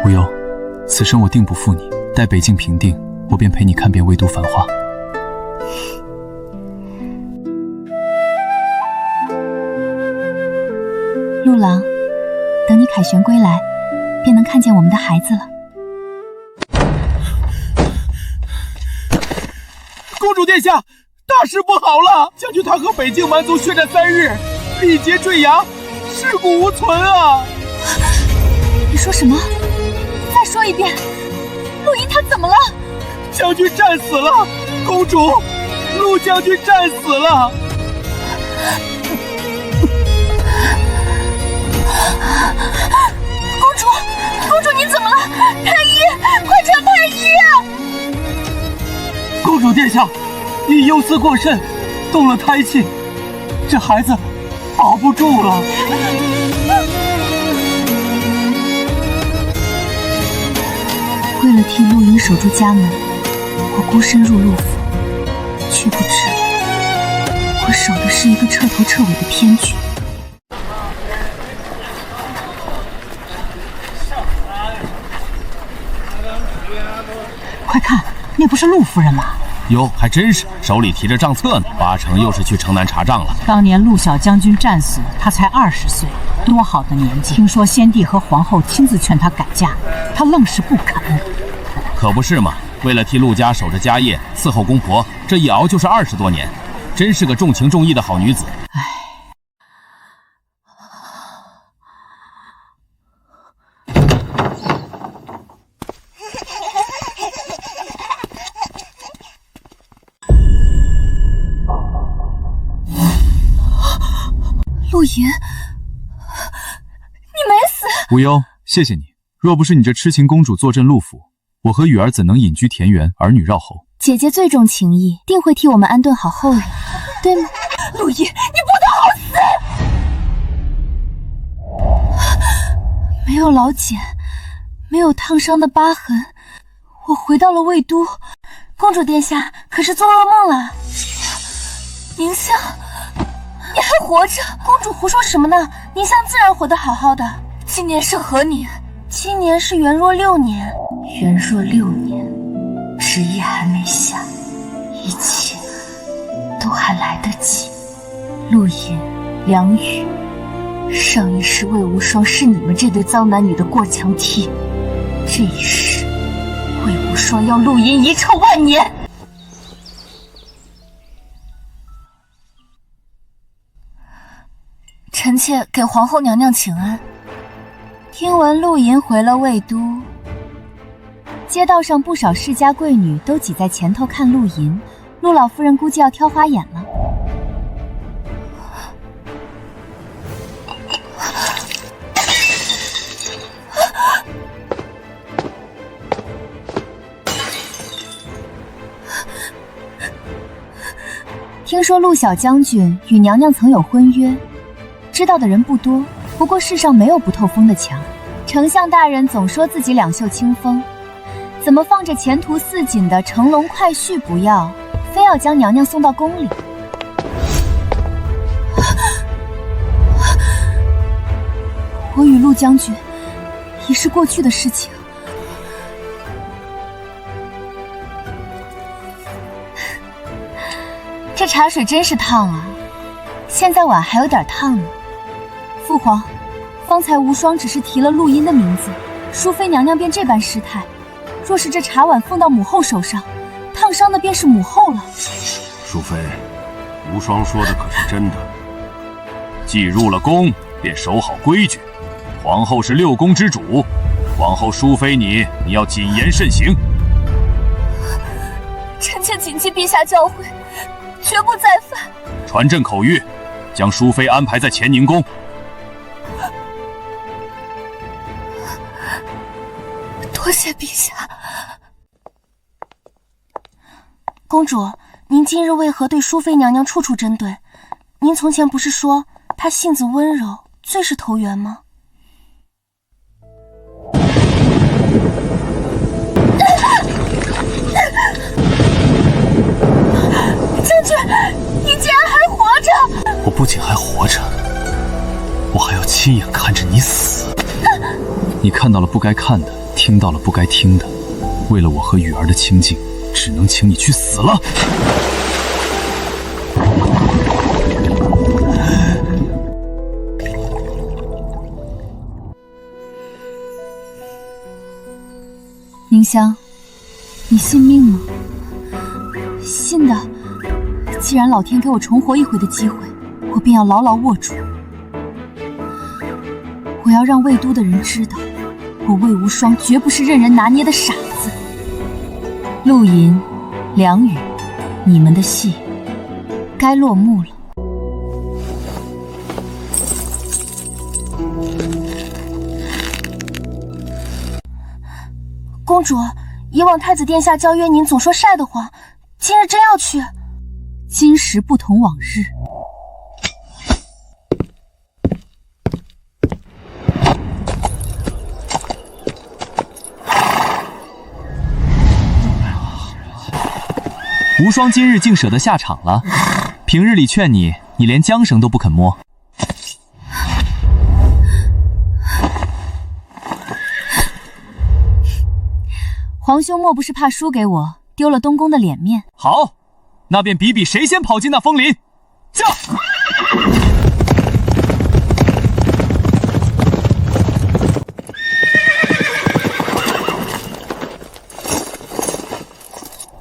无忧，此生我定不负你。待北境平定，我便陪你看遍魏都繁华。陆郎，等你凯旋归来，便能看见我们的孩子了。公主殿下，大事不好了！将军他和北境蛮族血战3日，力竭坠崖，尸骨无存啊！你说什么？再说一遍，陆音他怎么了？将军战死了！公主，陆将军战死了！公主您怎么了？太医，快传太医啊！公主殿下，你忧思过甚，动了胎气，这孩子保不住了。为了替陆音守住家门，我孤身入陆府，却不知我守的是一个彻头彻尾的骗局。快看，那不是陆夫人吗？哟，还真是，手里提着账册呢，八成又是去城南查账了。当年陆小将军战死，他才20岁，多好的年纪！听说先帝和皇后亲自劝他改嫁，他愣是不肯。可不是嘛，为了替陆家守着家业，伺候公婆，这一熬就是20多年，真是个重情重义的好女子。唉。陆银，你没死！无忧，谢谢你。若不是你这痴情公主坐镇陆府，我和雨儿怎能隐居田园，儿女绕侯？姐姐最重情义，定会替我们安顿好后人，对吗？陆银，你不得好死！没有老茧，没有烫伤的疤痕，我回到了魏都。公主殿下可是做噩梦了？宁香，你还活着？公主胡说什么呢？宁香自然活得好好的。今年是何年？今年是元若6年。元若6年，旨意还没下，一切都还来得及。陆隐、梁宇，上一世魏无双是你们这对糟男女的过墙梯，这一世魏无双要陆隐遗臭万年。臣妾给皇后娘娘请安。听闻陆银回了魏都，街道上不少世家贵女都挤在前头看陆银，陆老夫人估计要挑花眼了。听说陆小将军与娘娘曾有婚约，知道的人不多，不过世上没有不透风的墙。丞相大人总说自己两袖清风，怎么放着前途似锦的乘龙快婿不要，非要将娘娘送到宫里？我与陆将军已是过去的事情。这茶水真是烫啊，现在碗还有点烫呢。父皇，方才无双只是提了陆音的名字，淑妃娘娘便这般失态。若是这茶碗奉到母后手上，烫伤的便是母后了。淑妃，无双说的可是真的？既入了宫，便守好规矩。皇后是6宫之主，皇后淑妃你要谨言慎行。臣妾谨记陛下教诲，绝不再犯。传朕口谕，将淑妃安排在乾宁宫。多谢陛下。公主，您今日为何对淑妃娘娘处处针对？您从前不是说她性子温柔，最是投缘吗？将军，你竟然还活着！我不仅还活着，我还要亲眼看着你死。你看到了不该看的，听到了不该听的，为了我和雨儿的清静，只能请你去死了。宁香，你信命吗？信的。既然老天给我重活一回的机会，我便要牢牢握住。我要让魏都的人知道，我魏无双绝不是任人拿捏的傻子。陆银、梁宇，你们的戏该落幕了。公主，以往太子殿下交约您总说晒得慌，今日真要去。今时不同往日。无双今日竟舍得下场了，平日里劝你，你连缰绳都不肯摸。皇兄莫不是怕输给我，丢了东宫的脸面？好，那便比比谁先跑进那枫林。驾！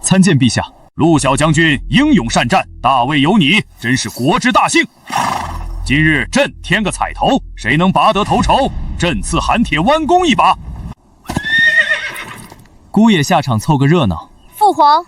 参见陛下。陆小将军英勇善战，大魏有你，真是国之大幸。今日朕添个彩头，谁能拔得头筹，朕赐韩铁弯弓一把。姑爷下场凑个热闹。父皇，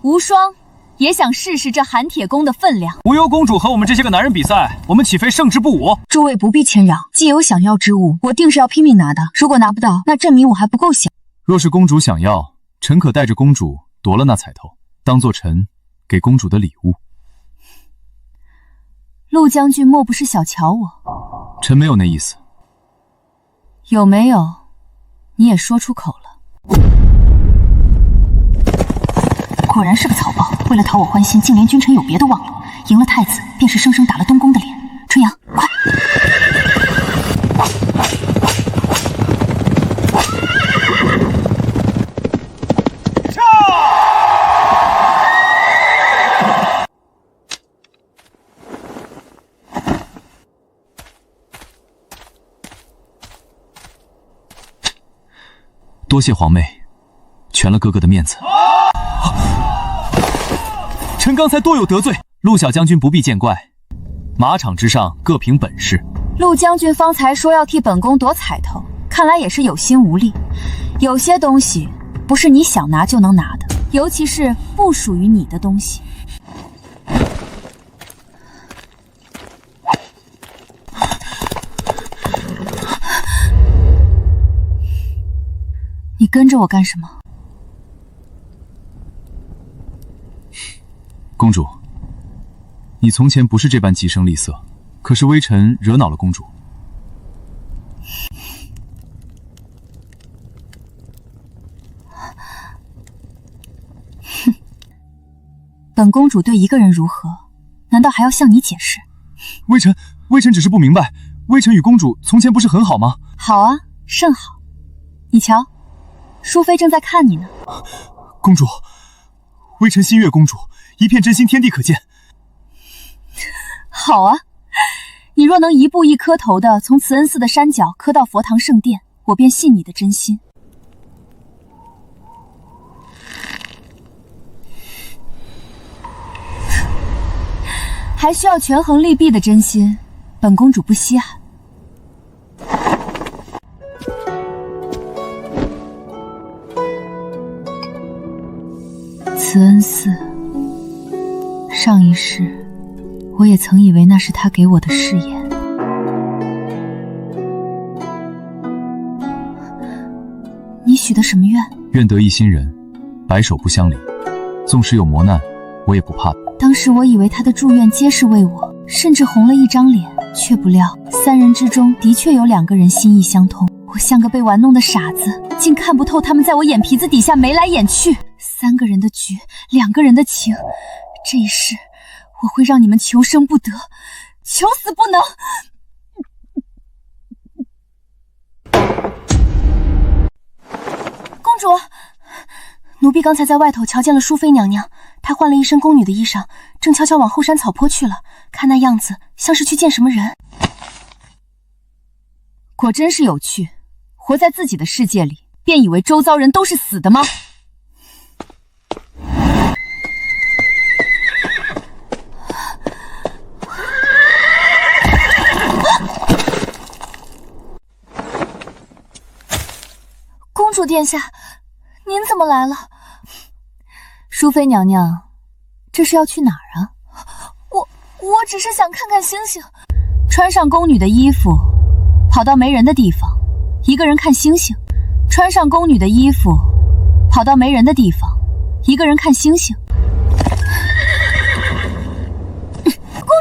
无双也想试试这韩铁弓的分量。无忧公主和我们这些个男人比赛，我们岂非胜之不武？诸位不必谦让，既有想要之物，我定是要拼命拿的。如果拿不到，那证明我还不够想。若是公主想要，臣可带着公主夺了那彩头，当做臣给公主的礼物。陆将军莫不是小瞧我？臣没有那意思。有没有？你也说出口了。果然是个草包，为了讨我欢心，竟连君臣有别都忘了。赢了太子，便是生生打了东宫的脸。春阳，快！多谢皇妹，全了哥哥的面子。臣刚才多有得罪，陆小将军不必见怪。马场之上各凭本事。陆将军方才说要替本宫夺彩头，看来也是有心无力。有些东西不是你想拿就能拿的，尤其是不属于你的东西。你跟着我干什么？公主，你从前不是这般疾声厉色，可是微臣惹恼了公主。哼，本公主对一个人如何，难道还要向你解释？微臣只是不明白，微臣与公主从前不是很好吗？好啊，甚好。你瞧，淑妃正在看你呢。公主，微臣心悦公主，一片真心，天地可见。好啊，你若能一步一磕头的从慈恩寺的山脚磕到佛堂圣殿，我便信你的真心。还需要权衡利弊的真心，本公主不稀罕。慈恩寺，上一世我也曾以为那是他给我的誓言。你许的什么愿？愿得一心人，白首不相离。纵使有磨难，我也不怕。当时我以为他的祝愿皆是为我，甚至红了一张脸，却不料三人之中的确有2个人心意相通。我像个被玩弄的傻子，竟看不透他们在我眼皮子底下眉来眼去。3个人的局，2个人的情，这一世我会让你们求生不得，求死不能。主，奴婢刚才在外头瞧见了淑妃娘娘，她换了一身宫女的衣裳，正悄悄往后山草坡去了。看那样子，像是去见什么人。果真是有趣，活在自己的世界里，便以为周遭人都是死的吗？公主殿下，您怎么来了？淑妃娘娘，这是要去哪儿啊？我只是想看看星星。穿上宫女的衣服，跑到没人的地方，一个人看星星。穿上宫女的衣服，跑到没人的地方，一个人看星星。公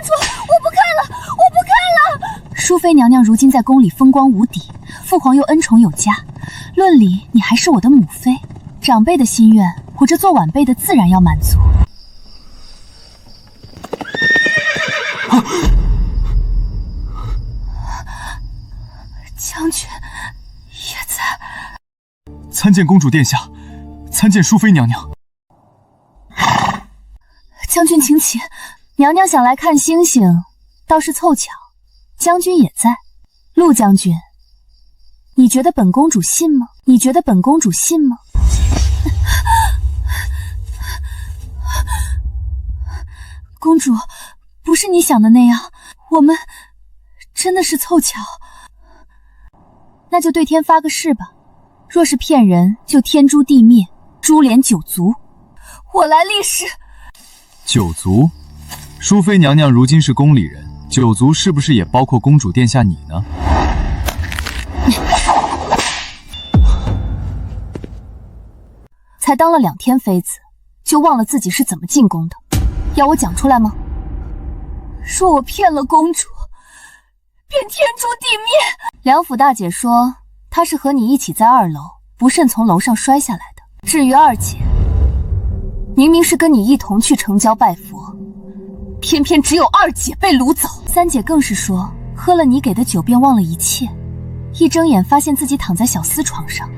主，我不看了，我不看了。淑妃娘娘如今在宫里风光无敌，父皇又恩宠有加，论理你还是我的母妃，长辈的心愿，我这做晚辈的自然要满足。将军也在。参见公主殿下，参见淑妃娘娘。将军请起。娘娘想来看星星，倒是凑巧，将军也在。陆将军，你觉得本公主信吗？你觉得本公主信吗？公主，不是你想的那样，我们真的是凑巧。那就对天发个誓吧，若是骗人，就天诛地灭，株连九族。我来立誓。九族？淑妃娘娘如今是宫里人，九族是不是也包括公主殿下你呢？才当了2天妃子，就忘了自己是怎么进宫的，要我讲出来吗？说我骗了公主，便天诛地灭。梁府大姐说，她是和你一起在2楼，不慎从楼上摔下来的。至于二姐，明明是跟你一同去城郊拜佛，偏偏只有2姐被掳走。3姐更是说，喝了你给的酒便忘了一切，一睁眼发现自己躺在小厮床上。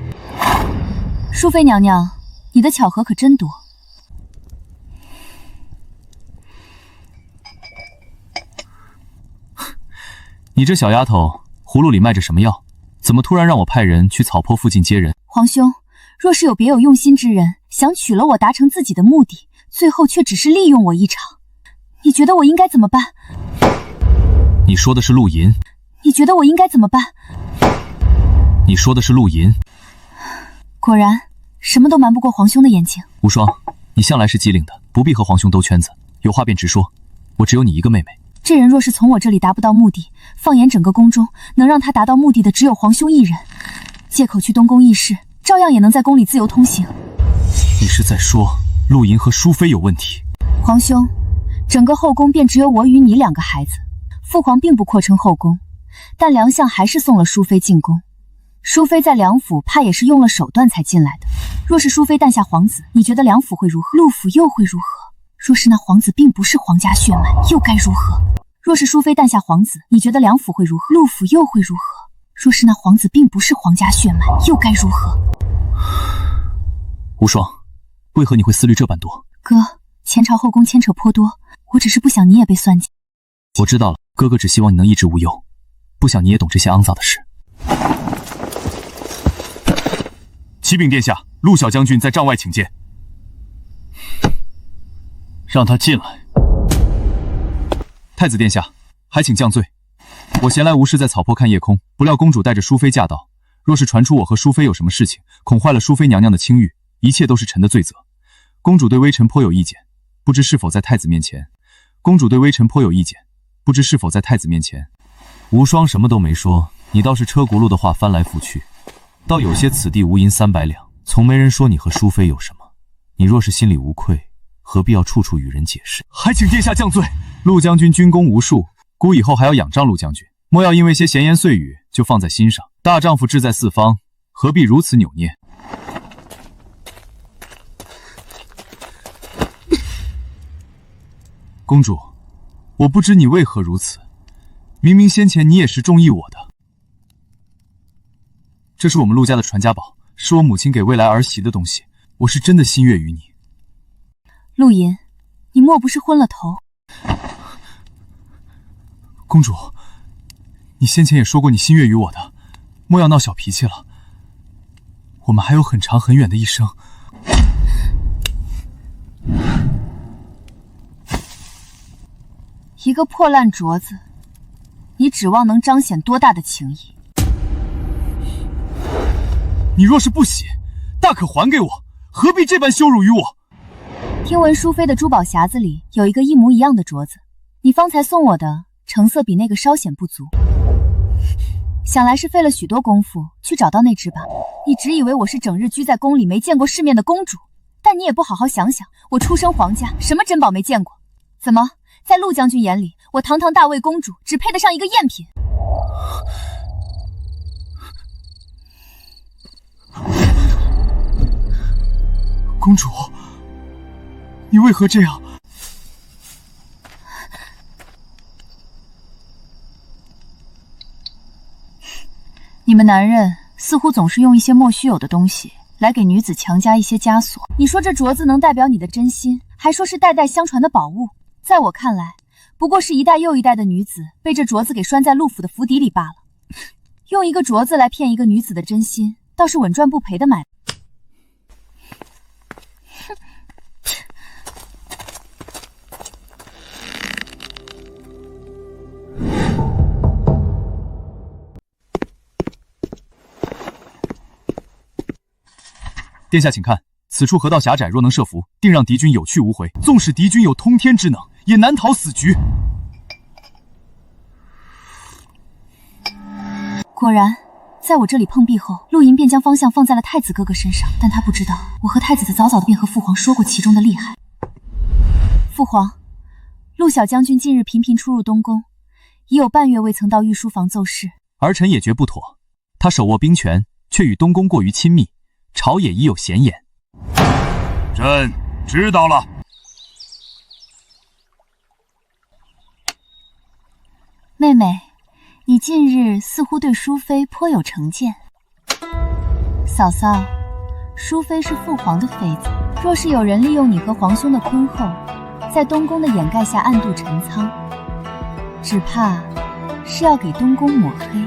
淑妃娘娘，你的巧合可真多。你这小丫头，葫芦里卖着什么药？怎么突然让我派人去草坡附近接人？皇兄，若是有别有用心之人，想娶了我达成自己的目的，最后却只是利用我一场，你觉得我应该怎么办？你说的是陆银？你觉得我应该怎么办？你说的是陆银？果然，什么都瞒不过皇兄的眼睛。无双，你向来是机灵的，不必和皇兄兜圈子，有话便直说。我只有你一个妹妹。这人若是从我这里达不到目的，放眼整个宫中，能让他达到目的的只有皇兄一人。借口去东宫议事，照样也能在宫里自由通行。你是在说陆银和淑妃有问题？皇兄，整个后宫便只有我与你2个孩子，父皇并不扩称后宫，但梁相还是送了淑妃进宫。淑妃在梁府怕也是用了手段才进来的。若是淑妃诞下皇子，你觉得梁府会如何？陆府又会如何？若是那皇子并不是皇家血脉，又该如何？若是淑妃诞下皇子，你觉得梁府会如何？陆府又会如何？若是那皇子并不是皇家血脉，又该如何？无双，为何你会思虑这般多？哥，前朝后宫牵扯颇多，我只是不想你也被算计。我知道了，哥哥只希望你能一直无忧，不想你也懂这些肮脏的事。启禀殿下，陆小将军在帐外请见。让他进来。太子殿下，还请降罪。我闲来无事在草坡看夜空，不料公主带着淑妃驾到，若是传出我和淑妃有什么事情，恐坏了淑妃娘娘的清誉，一切都是臣的罪责。公主对微臣颇有意见，不知是否在太子面前？公主对微臣颇有意见，不知是否在太子面前？无双什么都没说，你倒是车轱辘的话翻来覆去，倒有些此地无银300两，从没人说你和淑妃有什么。你若是心里无愧，何必要处处与人解释？还请殿下降罪。陆将军军功无数，孤以后还要仰仗陆将军，莫要因为些闲言碎语就放在心上。大丈夫志在四方，何必如此扭捏？公主，我不知你为何如此，明明先前你也是中意我的。这是我们陆家的传家宝，是我母亲给未来儿媳的东西，我是真的心悦于你。陆银，你莫不是昏了头？公主，你先前也说过你心悦于我的，莫要闹小脾气了。我们还有很长很远的一生。一个破烂镯子，你指望能彰显多大的情谊？你若是不喜，大可还给我，何必这般羞辱于我？听闻淑妃的珠宝匣子里有一个一模一样的镯子，你方才送我的成色比那个稍显不足，想来是费了许多功夫去找到那只吧。你只以为我是整日居在宫里没见过世面的公主，但你也不好好想想，我出身皇家，什么珍宝没见过？怎么，在陆将军眼里，我堂堂大魏公主只配得上一个赝品？公主，你为何这样？你们男人似乎总是用一些莫须有的东西来给女子强加一些枷锁。你说这镯子能代表你的真心，还说是代代相传的宝物，在我看来，不过是一代又一代的女子被这镯子给拴在陆府的府邸里罢了。用一个镯子来骗一个女子的真心，倒是稳赚不赔的买卖。殿下请看，此处河道狭窄，若能设伏，定让敌军有去无回。纵使敌军有通天之能，也难逃死局。果然，在我这里碰壁后，陆银便将方向放在了太子哥哥身上，但他不知道，我和太子早早的便和父皇说过其中的厉害。父皇，陆小将军近日频频出入东宫，已有半月未曾到御书房奏事。儿臣也觉不妥，他手握兵权，却与东宫过于亲密，朝野已有闲言。朕知道了。妹妹，你近日似乎对淑妃颇有成见。嫂嫂，淑妃是父皇的妃子，若是有人利用你和皇兄的婚后，在东宫的掩盖下暗度陈仓，只怕是要给东宫抹黑。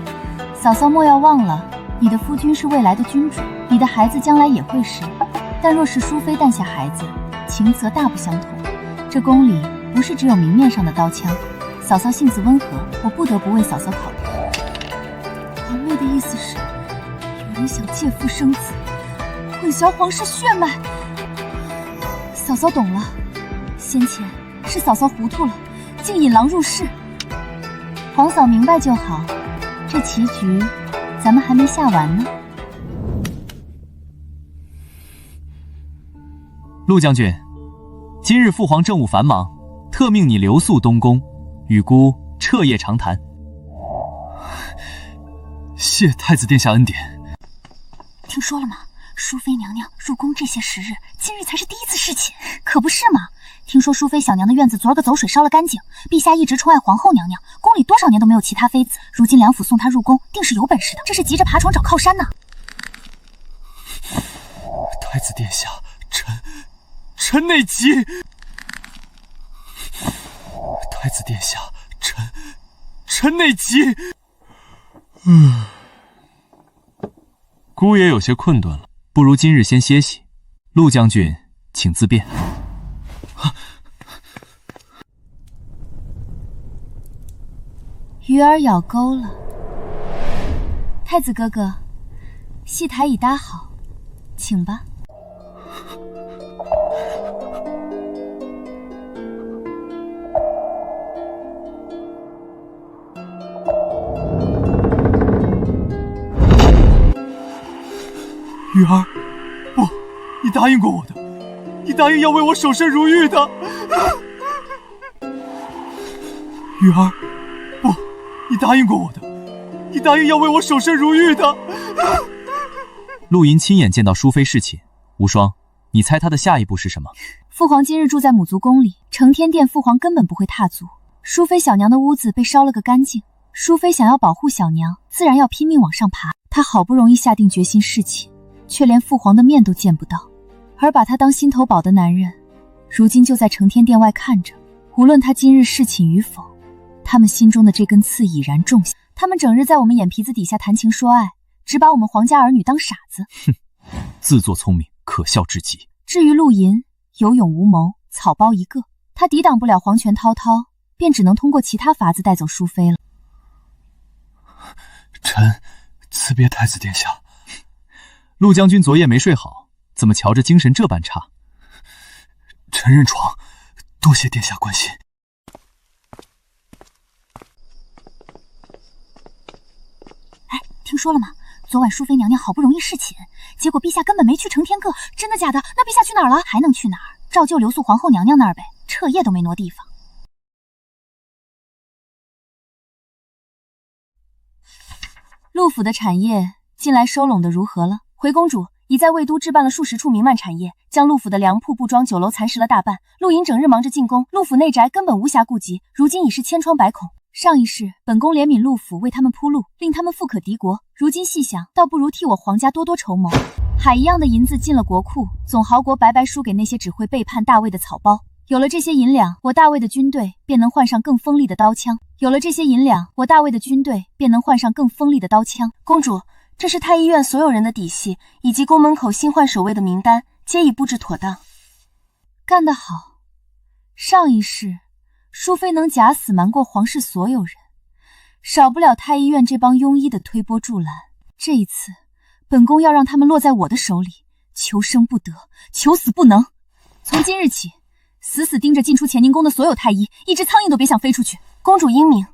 嫂嫂莫要忘了，你的夫君是未来的君主，你的孩子将来也会是。但若是淑妃诞下孩子，情则大不相同。这宫里不是只有明面上的刀枪。嫂嫂性子温和，我不得不为嫂嫂考虑。皇妹的意思是，有人想借腹生子，混淆皇室血脉。嫂嫂懂了，先前是嫂嫂糊涂了，竟引狼入室。皇嫂明白就好，这棋局咱们还没下完呢。陆将军，今日父皇政务繁忙，特命你留宿东宫，与姑彻夜长谈。谢太子殿下恩典。听说了吗？淑妃娘娘入宫这些时日，今日才是第一次侍寝，可不是吗？听说淑妃小娘的院子昨儿个走水烧了干净，陛下一直宠爱皇后娘娘，宫里多少年都没有其他妃子，如今梁府送她入宫，定是有本事的，这是急着爬床找靠山呢。太子殿下，臣内急。太子殿下，臣内急。姑也有些困顿了，不如今日先歇息。陆将军，请自便。鱼儿咬钩了。太子哥哥，戏台已搭好，请吧。鱼儿，不，你答应过我的，你答应要为我守身如玉的。鱼儿，不，你答应过我的，你答应要为我守身如玉的。陆银亲眼见到淑妃侍寝，无双，你猜她的下一步是什么？父皇今日住在母族宫里，承天殿父皇根本不会踏足。淑妃小娘的屋子被烧了个干净，淑妃想要保护小娘，自然要拼命往上爬。她好不容易下定决心侍寝，却连父皇的面都见不到，而把他当心头宝的男人，如今就在承天殿外看着。无论他今日侍寝与否，他们心中的这根刺已然种下。他们整日在我们眼皮子底下谈情说爱，只把我们皇家儿女当傻子。哼，自作聪明，可笑至极。至于陆银，有勇无谋，草包一个，他抵挡不了皇权滔滔，便只能通过其他法子带走淑妃了。臣辞别太子殿下。陆将军昨夜没睡好，怎么瞧着精神这般差？臣认床，多谢殿下关心。哎，听说了吗？昨晚淑妃娘娘好不容易侍寝，结果陛下根本没去承天阁。真的假的？那陛下去哪儿了？还能去哪儿？照旧留宿皇后娘娘那儿呗，彻夜都没挪地方。陆府的产业近来收拢的如何了？回公主已在魏都置办了数十处弥漫产业，将陆府的粮铺、布庄、酒楼蚕食了大半。陆银整日忙着进宫，陆府内宅根本无暇顾及，如今已是千疮百孔。上一世本宫怜悯陆府，为他们铺路，令他们富可敌国。如今细想，倒不如替我皇家多多筹谋。海一样的银子进了国库，总豪国白白输给那些只会背叛大魏的草包。有了这些银两，我大魏的军队便能换上更锋利的刀枪。有了这些银两，我大魏的军队便能换上更锋利的刀枪。公主，这是太医院所有人的底细，以及宫门口新换守卫的名单，皆已布置妥当。干得好！上一世，淑妃能假死瞒过皇室所有人，少不了太医院这帮庸医的推波助澜。这一次，本宫要让他们落在我的手里，求生不得，求死不能。从今日起，死死盯着进出乾宁宫的所有太医，一只苍蝇都别想飞出去。公主英明。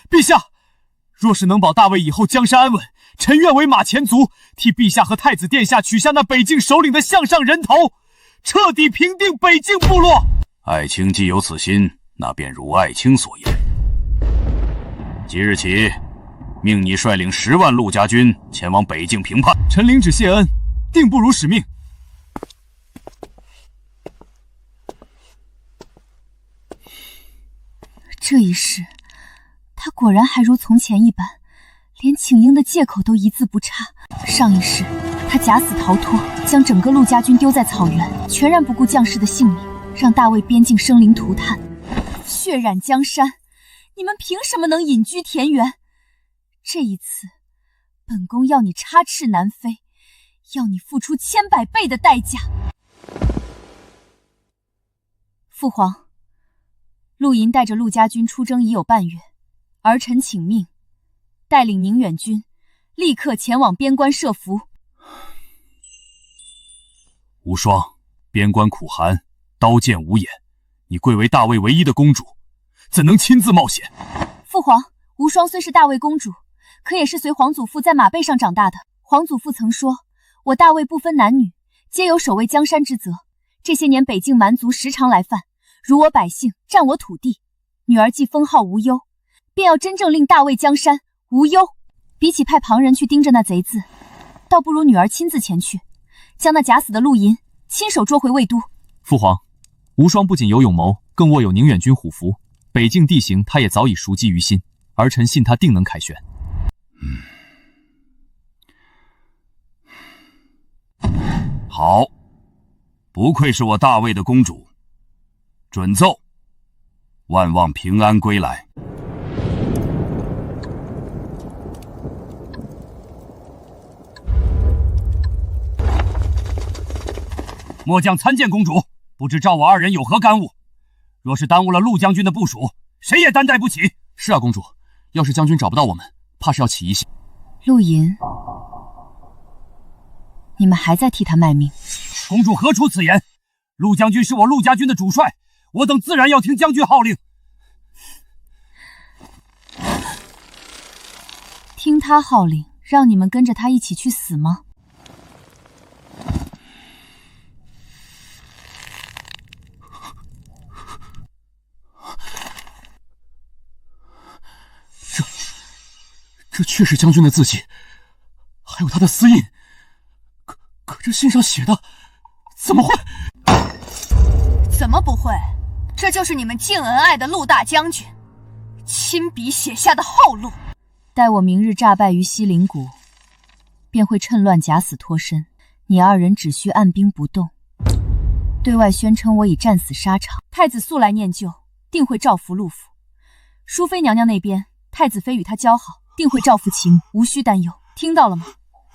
陛下，若是能保大魏以后江山安稳，臣愿为马前卒，替陛下和太子殿下取下那北境首领的项上人头，彻底平定北境部落。爱卿既有此心，那便如爱卿所言。即日起，命你率领10万陆家军前往北境平叛。臣领旨谢恩，定不辱使命。这一世，他果然还如从前一般，连请缨的借口都一字不差。上一世，他假死逃脱，将整个陆家军丢在草原，全然不顾将士的性命，让大魏边境生灵涂炭，血染江山。你们凭什么能隐居田园？这一次，本宫要你插翅难飞，要你付出千百倍的代价。父皇，陆银带着陆家军出征已有半月，儿臣请命，带领宁远军，立刻前往边关设伏。无双，边关苦寒，刀剑无眼，你贵为大魏唯一的公主，怎能亲自冒险？父皇，无双虽是大魏公主，可也是随皇祖父在马背上长大的。皇祖父曾说，我大魏不分男女，皆有守卫江山之责。这些年北境蛮族时常来犯，辱我百姓，占我土地。女儿既封号无忧，便要真正令大魏江山无忧。比起派旁人去盯着那贼子，倒不如女儿亲自前去，将那假死的陆银亲手捉回魏都。父皇，无双不仅有勇谋，更握有宁远军虎符，北境地形他也早已熟记于心，儿臣信他定能凯旋。好，不愧是我大魏的公主。准奏，万望平安归来。末将参见公主，不知赵我2人有何干务？若是耽误了陆将军的部署，谁也担待不起。是啊，公主，要是将军找不到我们，怕是要起疑心。陆银，你们还在替他卖命？公主何出此言？陆将军是我陆家军的主帅，我等自然要听将军号令。听他号令，让你们跟着他一起去死吗？这确是将军的字迹，还有他的私印。可这信上写的，怎么会？怎么不会？这就是你们敬恩爱的陆大将军亲笔写下的后路。待我明日诈败于西陵谷，便会趁乱假死脱身。你二人只需按兵不动，对外宣称我已战死沙场。太子速来念旧，定会照拂陆府。淑妃娘娘那边，太子妃与她交好，定会照拂其母，无需担忧。听到了吗？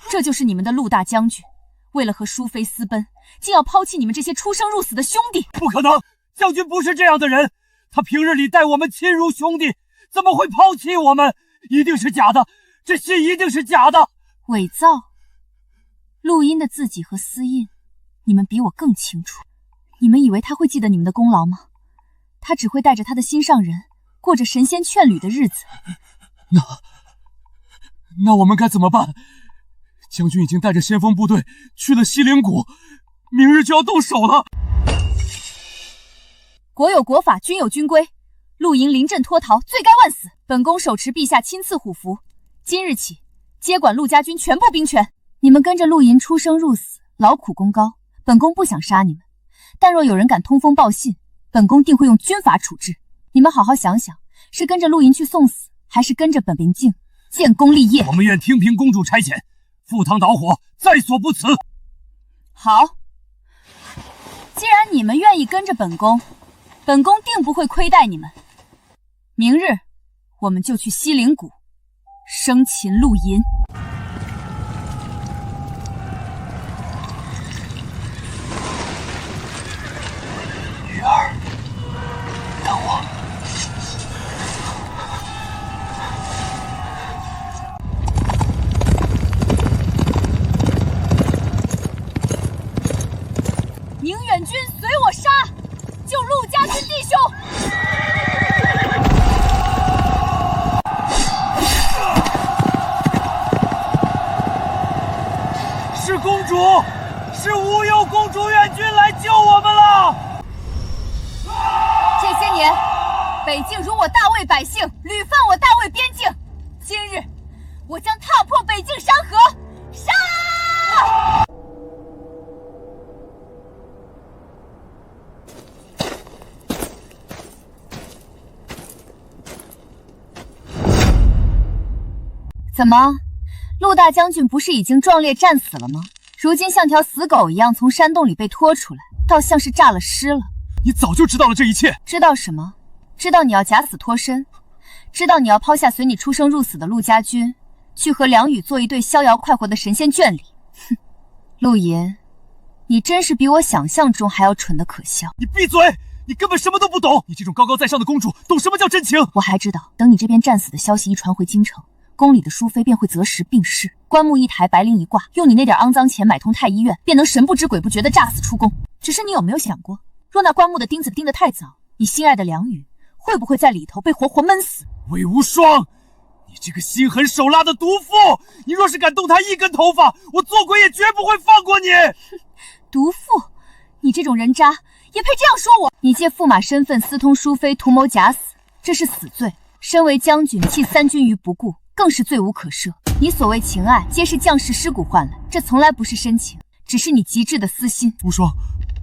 这就是你们的陆大将军，为了和淑妃私奔，竟要抛弃你们这些出生入死的兄弟！不可能，将军不是这样的人，他平日里待我们亲如兄弟，怎么会抛弃我们？一定是假的，这信一定是假的，伪造。陆音的字迹和私印，你们比我更清楚。你们以为他会记得你们的功劳吗？他只会带着他的心上人，过着神仙眷侣的日子。那我们该怎么办？将军已经带着先锋部队去了西陵谷，明日就要动手了。国有国法，军有军规，陆营临阵脱逃，罪该万死。本宫手持陛下亲赐虎符，今日起接管陆家军全部兵权。你们跟着陆营出生入死，劳苦功高，本宫不想杀你们，但若有人敢通风报信，本宫定会用军法处置。你们好好想想，是跟着陆营去送死，还是跟着本bình静建功立业？我们愿听凭公主差遣，赴汤蹈火，在所不辞。好，既然你们愿意跟着本宫，本宫定不会亏待你们。明日我们就去西陵谷生擒陆银。鱼儿，等我。宁远军随我杀，救陆家军弟兄！是公主，是无忧公主远军来救我们了。这些年，北境辱我大魏百姓，屡犯我大魏边境。今日，我将踏破北境山河，杀！怎么，陆大将军不是已经壮烈战死了吗？如今像条死狗一样从山洞里被拖出来，倒像是诈了尸了。你早就知道了这一切。知道什么？知道你要假死脱身，知道你要抛下随你出生入死的陆家军，去和梁宇做一对逍遥快活的神仙眷侣。哼，陆银，你真是比我想象中还要蠢得可笑。你闭嘴！你根本什么都不懂。你这种高高在上的公主，懂什么叫真情？我还知道，等你这边战死的消息一传回京城，宫里的淑妃便会择时病逝，棺木一抬，白绫一挂，用你那点肮脏钱买通太医院，便能神不知鬼不觉地诈死出宫。只是你有没有想过，若那棺木的钉子钉得太早，你心爱的梁宇会不会在里头被活活闷死？魏无双，你这个心狠手辣的毒妇！你若是敢动他一根头发，我做鬼也绝不会放过你！毒妇，你这种人渣也配这样说我？你借驸马身份私通淑妃，图谋假死，这是死罪。身为将军，弃三军于不顾，更是罪无可赦。你所谓情爱，皆是将士尸骨换来，这从来不是深情，只是你极致的私心。无双，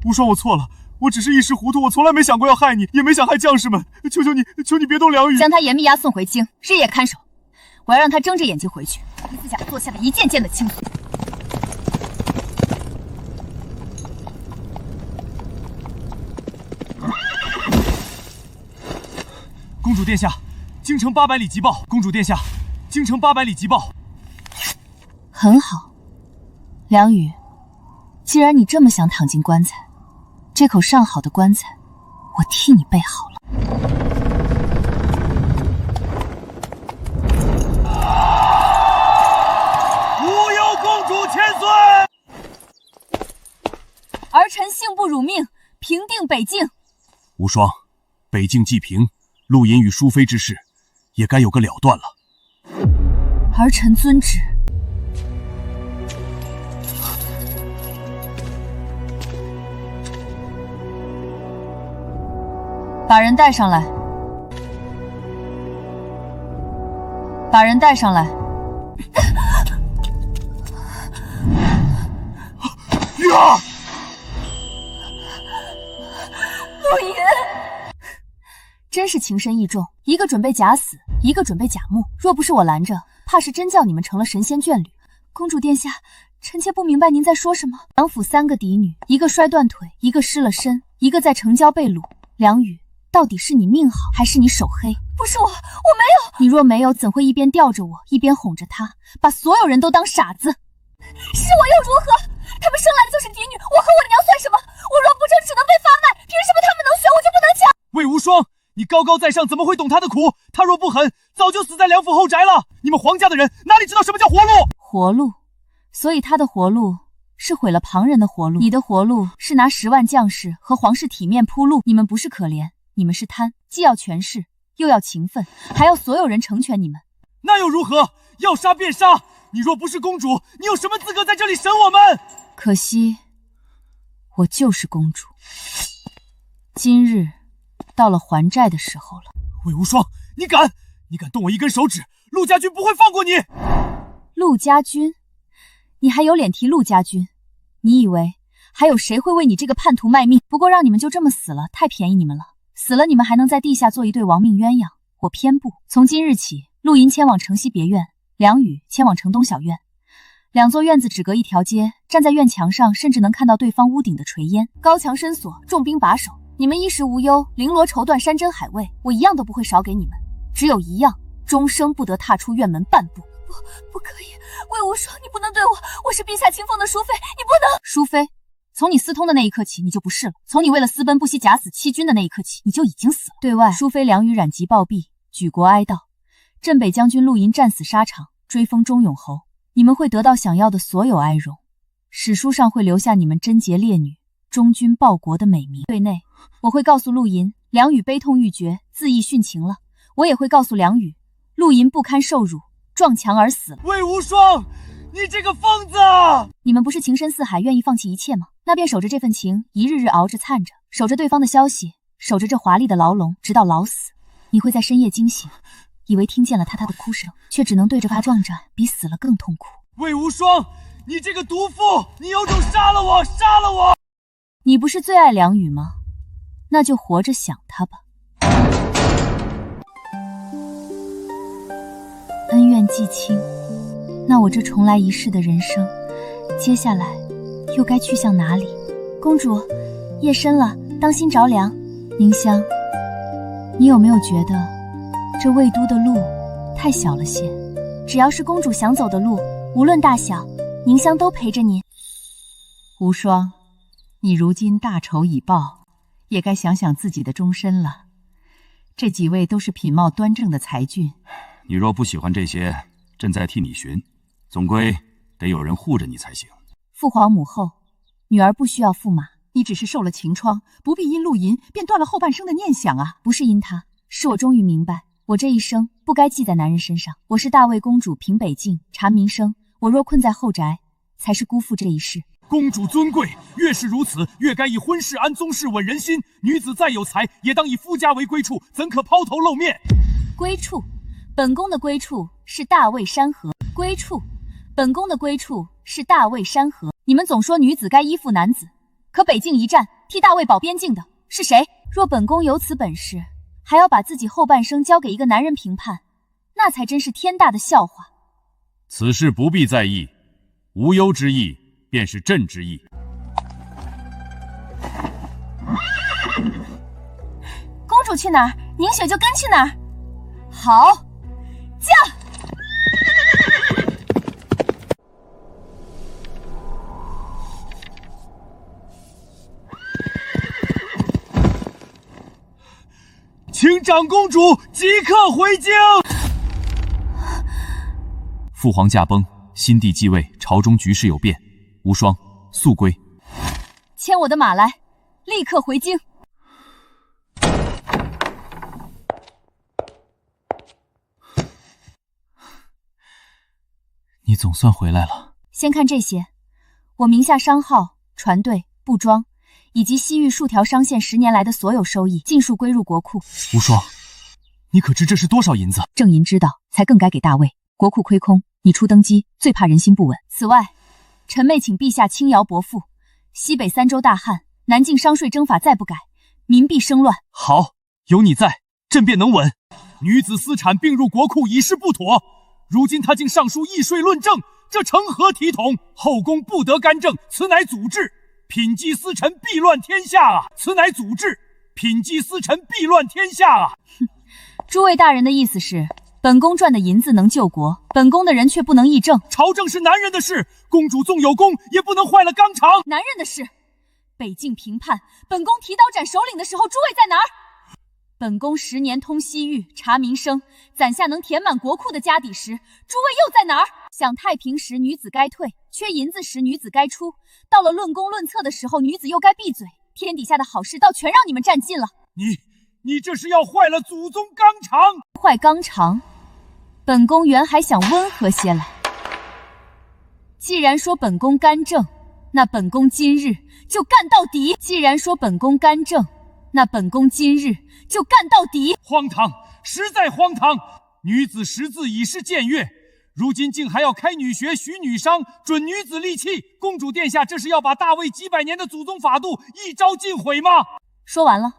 无双，我错了，我只是一时糊涂，我从来没想过要害你，也没想害将士们。求求你，求你别动梁宇。将他严密押送回京，日夜看守。我要让他睁着眼睛回去，一字甲做下的一件件的倾诉。公主殿下，京城800里急报。公主殿下，京城800里急报。很好，梁宇，既然你这么想躺进棺材，这口上好的棺材，我替你备好了。无忧公主千岁！儿臣幸不辱命，平定北境。无双，北境既平，陆隐与淑妃之事也该有个了断了。儿臣遵旨。把人带上来，把人带上来。呀！陆隐，真是情深意重，一个准备假死，一个准备假墓。若不是我拦着，怕是真叫你们成了神仙眷侣，公主殿下，臣妾不明白您在说什么。梁府3个嫡女，一个摔断腿，一个失了身，一个在城郊被掳。梁宇，到底是你命好，还是你手黑？不是我没有。你若没有，怎会一边吊着我，一边哄着她，把所有人都当傻子？是我又如何？他们生来的就是嫡女，我和我娘算什么？我若不争，只能被发卖。凭什么他们能选，我就不能抢？魏无双，你高高在上，怎么会懂他的苦？他若不狠，早就死在梁府后宅了。你们皇家的人哪里知道什么叫活路？活路，所以他的活路是毁了旁人的活路，你的活路是拿10万将士和皇室体面铺路。你们不是可怜，你们是贪，既要权势，又要情分，还要所有人成全你们。那又如何？要杀便杀！你若不是公主，你有什么资格在这里审我们？可惜，我就是公主。今日到了还债的时候了。魏无双，你敢动我一根手指，陆家军不会放过你！陆家军？你还有脸提陆家军？你以为还有谁会为你这个叛徒卖命？不过让你们就这么死了，太便宜你们了。死了你们还能在地下做一对亡命鸳鸯，我偏不。从今日起，陆银迁往城西别院，梁宇迁往城东小院。2座院子只隔一条街，站在院墙上，甚至能看到对方屋顶的垂烟。高墙深锁，重兵把守，你们衣食无忧，绫罗绸缎，山珍海味，我一样都不会少给你们。只有一样，终生不得踏出院门半步。不可以，魏无双，你不能对我是陛下亲封的淑妃，你不能。淑妃，从你私通的那一刻起，你就不是了；从你为了私奔不惜假死欺君的那一刻起，你就已经死了。对外，淑妃梁宇染疾暴毙，举国哀悼；镇北将军陆银战死沙场，追封忠勇侯。你们会得到想要的所有哀荣，史书上会留下你们贞洁烈女、忠君报国的美名。对内，我会告诉陆银，梁宇悲痛欲绝，自缢殉情了；我也会告诉梁宇，陆银不堪受辱，撞墙而死了。魏无双，你这个疯子！你们不是情深似海，愿意放弃一切吗？那便守着这份情，一日日熬着灿着，守着对方的消息，守着这华丽的牢笼，直到老死。你会在深夜惊醒，以为听见了他的哭声，却只能对着他撞着，比死了更痛苦。魏无双，你这个毒妇，你有种杀了我，杀了我！你不是最爱梁宇吗？那就活着想他吧。恩怨既清，那我这重来一世的人生，接下来又该去向哪里？公主，夜深了，当心着凉。凝香，你有没有觉得这魏都的路太小了些？只要是公主想走的路，无论大小，凝香都陪着您。无双，你如今大仇已报，也该想想自己的终身了。这几位都是品貌端正的才俊，你若不喜欢这些，朕再替你寻，总归得有人护着你才行。父皇母后，女儿不需要驸马。你只是受了情疮，不必因陆银便断了后半生的念想啊！不是因他，是我终于明白，我这一生不该记在男人身上。我是大魏公主平北境，查民生。我若困在后宅，才是辜负这一世。公主尊贵，越是如此，越该以婚事安宗室，稳人心。女子再有才，也当以夫家为归处，怎可抛头露面？归处，本宫的归处是大魏山河。归处，本宫的归处是大魏山河。你们总说女子该依附男子，可北境一战，替大魏保边境的是谁？若本宫有此本事，还要把自己后半生交给一个男人评判，那才真是天大的笑话。此事不必在意，无忧之意便是朕之意。公主去哪儿，凝雪就跟去哪儿。好，驾！请长公主即刻回京。父皇驾崩，新帝继位，朝中局势有变，无双速归。牵我的马来，立刻回京。你总算回来了。先看这些，我名下商号、船队、布庄，以及西域数条商县10年来的所有收益，尽数归入国库。无双，你可知这是多少银子？正银知道，才更该给大魏。国库亏空，你初登基，最怕人心不稳。此外，臣妹请陛下轻徭薄赋，西北3州大旱，南境商税征法再不改，民必生乱。好，有你在，朕便能稳。女子私产并入国库，已是不妥。如今他竟上书议税论政，这成何体统？后宫不得干政，此乃祖制。品姬私臣，必乱天下啊！此乃祖制。品姬私臣，必乱天下啊！哼，诸位大人的意思是，本宫赚的银子能救国，本宫的人却不能议政。朝政是男人的事，公主纵有功，也不能坏了纲常。男人的事。北境平叛，本宫提刀斩首领的时候，诸位在哪儿？本宫10年通西域，查民生，攒下能填满国库的家底时，诸位又在哪儿？享太平时，女子该退；缺银子时，女子该出。到了论功论策的时候，女子又该闭嘴。天底下的好事倒全让你们占尽了。你这是要坏了祖宗纲常！坏纲常？本宫原还想温和些来。既然说本宫干政，那本宫今日就干到底。既然说本宫干政，那本宫今日就干到底。荒唐，实在荒唐！女子识字已是僭越，如今竟还要开女学、许女商、准女子立契。公主殿下，这是要把大魏几百年的祖宗法度一朝尽毁吗？说完了，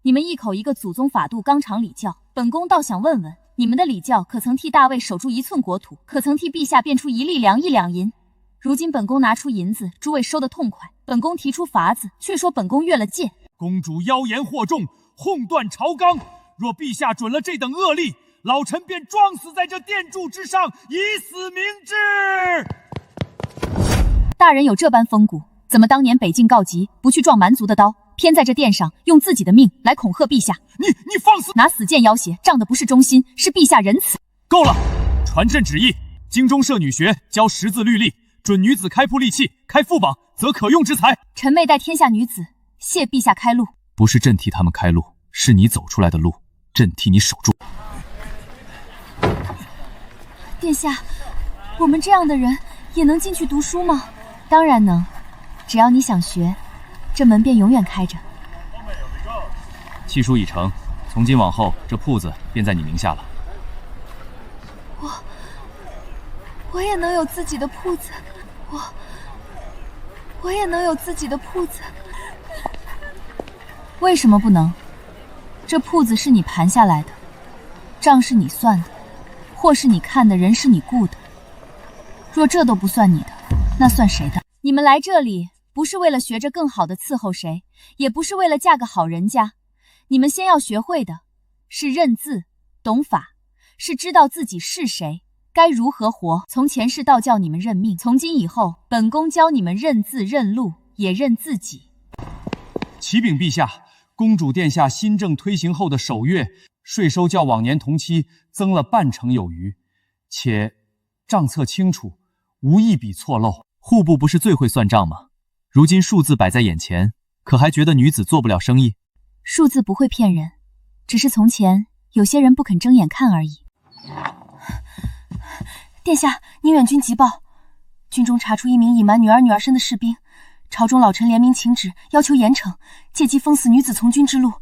你们一口一个祖宗法度、纲常礼教，本宫倒想问问，你们的礼教可曾替大魏守住1寸国土？可曾替陛下变出1粒粮、1两银？如今本宫拿出银子，诸位收得痛快，本宫提出法子，却说本宫越了界。公主妖言惑众，哄断朝纲。若陛下准了这等恶例，老臣便撞死在这殿柱之上，以死明志。大人有这般风骨，怎么当年北境告急，不去撞蛮族的刀，偏在这殿上用自己的命来恐吓陛下？你放肆！拿死剑要挟，仗的不是忠心，是陛下仁慈。够了！传朕旨意，京中设女学，教识字律历，准女子开铺立契，开副榜，则可用之才。臣妹带天下女子，谢陛下开路。不是朕替他们开路，是你走出来的路，朕替你守住。殿下，我们这样的人也能进去读书吗？当然能，只要你想学，这门便永远开着。契书已成，从今往后，这铺子便在你名下了。我也能有自己的铺子，我也能有自己的铺子。为什么不能？这铺子是你盘下来的，账是你算的，货是你看的，人是你雇的。若这都不算你的，那算谁的？你们来这里不是为了学着更好的伺候谁，也不是为了嫁个好人家。你们先要学会的是认字、懂法，是知道自己是谁，该如何活。从前世道教你们认命，从今以后，本宫教你们认字、认路，也认自己。启禀陛下，公主殿下新政推行后的首月，税收较往年同期增了50%有余，且账册清楚，无一笔错漏。户部不是最会算账吗？如今数字摆在眼前，可还觉得女子做不了生意？数字不会骗人，只是从前有些人不肯睁眼看而已。殿下，宁远军急报，军中查出1名隐瞒女儿身的士兵，朝中老臣联名请旨，要求严惩，借机封死女子从军之路。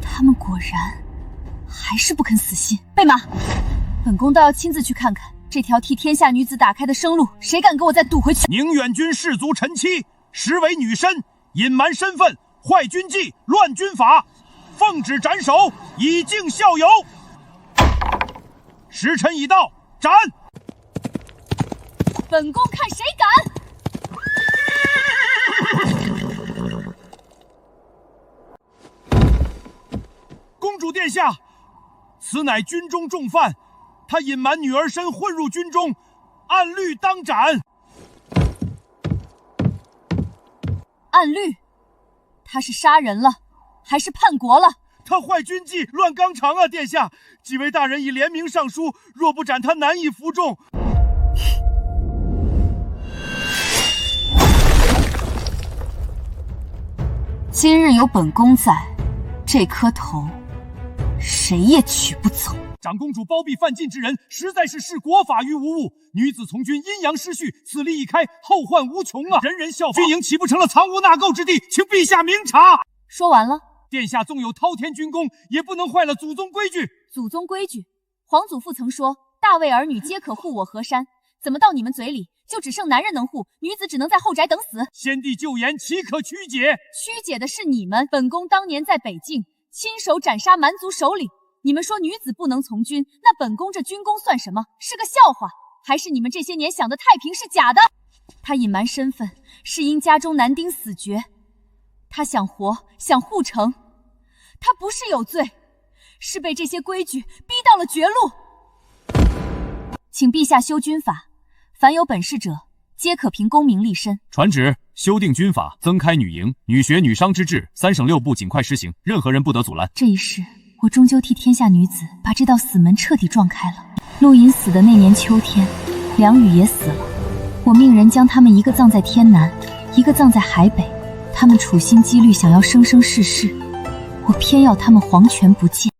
他们果然还是不肯死心。备马，本宫倒要亲自去看看这条替天下女子打开的生路，谁敢给我再堵回去？宁远军士族陈妻，实为女身，隐瞒身份，坏军纪，乱军法，奉旨斩首，以儆效尤。时辰已到，斩！本宫看谁敢！公主殿下，此乃军中重犯，他隐瞒女儿身混入军中，按律当斩。按律？他是杀人了，还是叛国了？他坏军纪，乱纲常啊！殿下，几位大人已联名上书，若不斩他，难以服众。今日有本宫在，这颗头谁也取不走。长公主包庇犯禁之人，实在是视国法于无物。女子从军，阴阳失序，此例一开，后患无穷啊！人人效仿，军营岂不成了藏污纳垢之地？请陛下明察。说完了。殿下纵有滔天军功，也不能坏了祖宗规矩。祖宗规矩？皇祖父曾说，大魏儿女皆可护我河山，怎么到你们嘴里就只剩男人能护，女子只能在后宅等死？先帝旧言，岂可曲解？曲解的是你们。本宫当年在北境亲手斩杀蛮族首领，你们说女子不能从军，那本宫这军功算什么？是个笑话？还是你们这些年想的太平是假的？他隐瞒身份，是因家中男丁死绝。他想活，想护城。他不是有罪，是被这些规矩逼到了绝路。请陛下修军法，凡有本事者，皆可凭功名立身。传旨，修订军法，增开女营、女学、女商之制，3省6部尽快施行，任何人不得阻拦。这一世，我终究替天下女子把这道死门彻底撞开了。陆隐死的那年秋天，梁宇也死了。我命人将他们一个葬在天南，一个葬在海北。他们处心积虑想要生生世世，我偏要他们黄泉不见。